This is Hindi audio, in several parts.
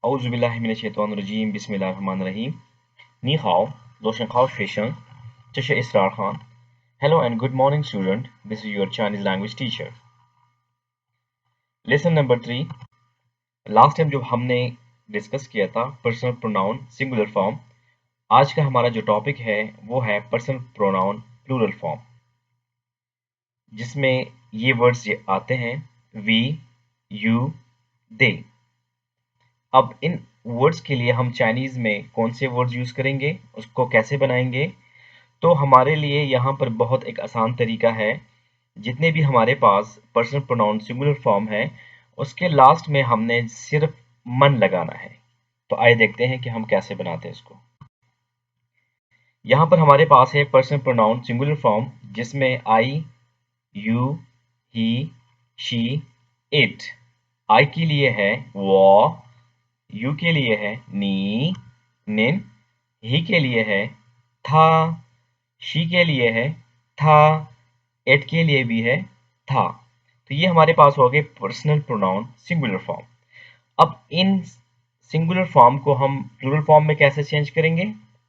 Auzubillahiminash-shaytanir-rajim. Bismillahir-rahmanir-rahim. Ni hao, Zoshan Khao Station, Chesha Israr Khan. Hello and good morning, student. This is your Chinese language teacher. Lesson number 3. Last time जब हमने डिस्कस किया था पर्सनल प्रोनाउन सिंगुलर फॉर्म, आज का हमारा जो टॉपिक है वो है पर्सनल प्रोनाउन प्लूरल फॉर्म, जिसमें ये वर्ड्स आते हैं वी, यू, दे। अब इन वर्ड्स के लिए हम चाइनीज में कौन से वर्ड्स यूज करेंगे, उसको कैसे बनाएंगे, तो हमारे लिए यहाँ पर बहुत एक आसान तरीका है। जितने भी हमारे पास पर्सनल प्रोनाउन सिंगुलर फॉर्म है उसके लास्ट में हमने सिर्फ मन लगाना है। तो आइए देखते हैं कि हम कैसे बनाते हैं इसको। यहाँ पर हमारे पास है पर्सनल प्रोनाउन सिंगुलर फॉर्म, जिसमें आई, यू, ही, शी, इट। आई के लिए है वो, यू के लिए है नी, निन, ही के लिए है था, शी के लिए है था, इट के लिए भी है था। तो ये हमारे पास हो गए पर्सनल प्रोनाउन सिंगुलर फॉर्म। अब इन सिंगुलर फॉर्म को हम प्लूरल फॉर्म में कैसे चेंज करेंगे,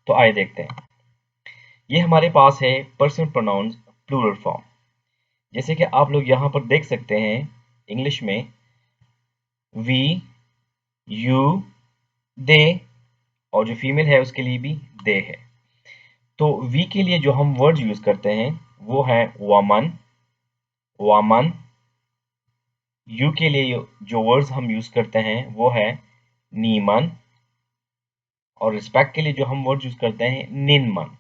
तो आइए देखते हैं। ये हमारे पास है पर्सनल प्रोनाउन प्लूरल फॉर्म। जैसे कि आप लोग यहाँ पर देख सकते हैं इंग्लिश में वी, यू, दे, और जो फीमेल है उसके लिए भी दे है। तो वी के लिए जो हम वर्ड यूज करते हैं वो है वमन, वमन। यू के लिए जो वर्ड्स हम यूज करते हैं वो है नीमन, और रिस्पेक्ट के लिए जो हम वर्ड यूज करते हैं निनमन।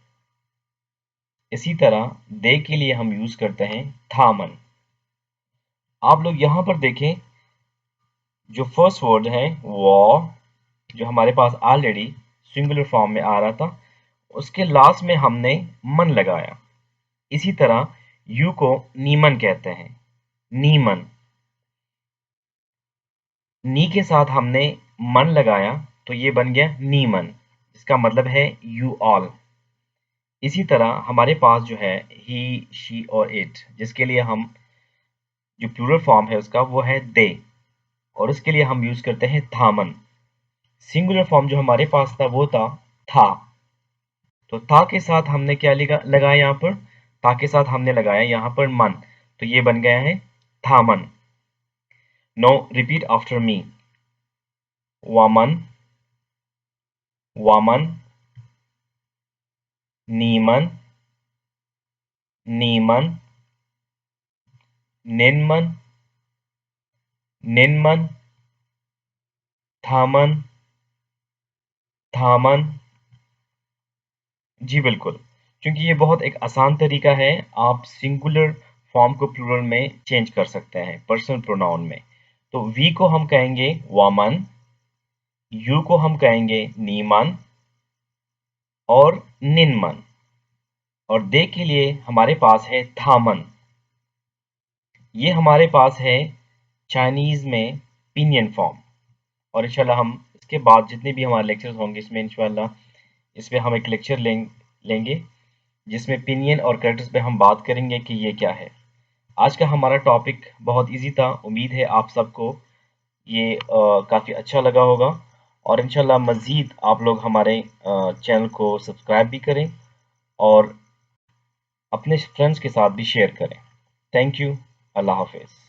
इसी तरह दे के लिए हम यूज करते हैं थामन। आप लोग यहाँ पर देखें, जो फर्स्ट वर्ड है वो, जो हमारे पास ऑलरेडी सिंगुलर फॉर्म में आ रहा था, उसके लास्ट में हमने मन लगाया। इसी तरह यू को नीमन कहते हैं, नीमन। नी के साथ हमने मन लगाया तो ये बन गया नीमन, इसका मतलब है यू ऑल। इसी तरह हमारे पास जो है ही, शी और इट, जिसके लिए हम जो प्लूरल फॉर्म है उसका वो है दे, और इसके लिए हम यूज करते हैं थामन। सिंगुलर फॉर्म जो हमारे पास था वो था। तो था के साथ हमने क्या लगाया यहाँ पर, था के साथ हमने लगाया यहाँ पर मन, तो ये बन गया है थामन। नो रिपीट आफ्टर मी, वमन, वमन, नीमन, नीमन, निनमन, निनमन, थामन, थामन। जी बिल्कुल, क्योंकि ये बहुत एक आसान तरीका है, आप सिंगुलर फॉर्म को प्लूरल में चेंज कर सकते हैं पर्सनल प्रोनाउन में। तो वी को हम कहेंगे वमन, यू को हम कहेंगे नीमन और निनमन, और दे के लिए हमारे पास है थामन। ये हमारे पास है चाइनीज में पिनियन फॉर्म, और इंशाल्लाह हम इसके बाद जितने भी हमारे लेक्चर्स होंगे इसमें इंशाल्लाह इस पे हम एक लेक्चर लेंगे जिसमें पिनियन और कैरेक्टर्स पे हम बात करेंगे कि ये क्या है। आज का हमारा टॉपिक बहुत इजी था, उम्मीद है आप सबको ये काफ़ी अच्छा लगा होगा, और इंशाल्लाह मज़ीद आप लोग हमारे चैनल को सब्सक्राइब भी करें और अपने फ्रेंड्स के साथ भी शेयर करें। थैंक यू, अल्लाह हाफिज़।